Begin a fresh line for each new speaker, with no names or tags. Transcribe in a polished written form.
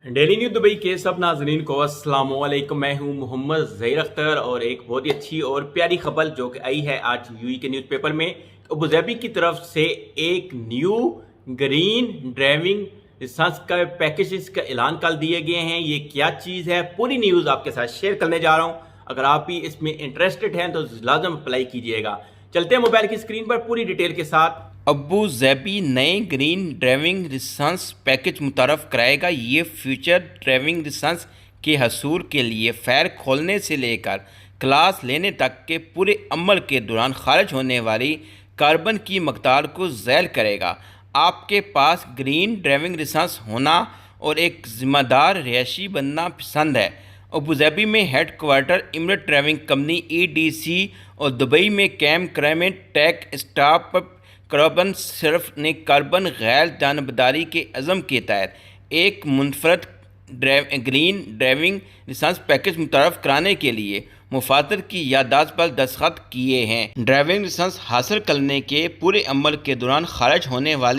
Daily news Dubai के सब नाजरीन को अस्सलाम वालेकुम। मैं हूं मोहम्मद ज़हीर अख्तर और एक बहुत ही अच्छी और प्यारी खबर जो कि आई है आज यूएई के न्यूज़पेपर में। अबूधाबी की तरफ से एक न्यू ग्रीन ड्राइविंग लाइसेंस का पैकेजेस का ऐलान कर दिए गए हैं। ये क्या चीज़ है, पूरी न्यूज़ आपके साथ शेयर करने जा रहा हूँ। अगर आप भी इसमें इंटरेस्टेड हैं तो लाजम अप्लाई कीजिएगा। चलते हैं मोबाइल की स्क्रीन पर पूरी डिटेल के साथ।
अबू ज़ैबी नए ग्रीन ड्राइविंग लाइसेंस पैकेज मुतारफ़ कराएगा। ये फ्यूचर ड्राइविंग लाइसेंस के हसूल के लिए फ़ैर खोलने से लेकर क्लास लेने तक के पूरे अमल के दौरान खारिज होने वाली कार्बन की मकदार को ज़ैल करेगा। आपके पास ग्रीन ड्राइविंग लाइसेंस होना और एक ज़िम्मेदार रिहायशी बनना पसंद है। अबूधाबी में head quarter Emirates driving company EDC और दुबई में कैम क्लाइमेट टेक स्टार्टअप कार्बन सर्फ ने कार्बन गैर जानबदारी के अज़म के तहत एक मुनफरद ग्रीन ड्राइविंग लाइसेंस पैकेज मुतारफ़ कराने के लिए मुफादत की याददाश्त पर दस्तखत किए हैं। ड्राइविंग लाइसेंस हासिल करने के पूरे अमल के दौरान खारिज होने वाली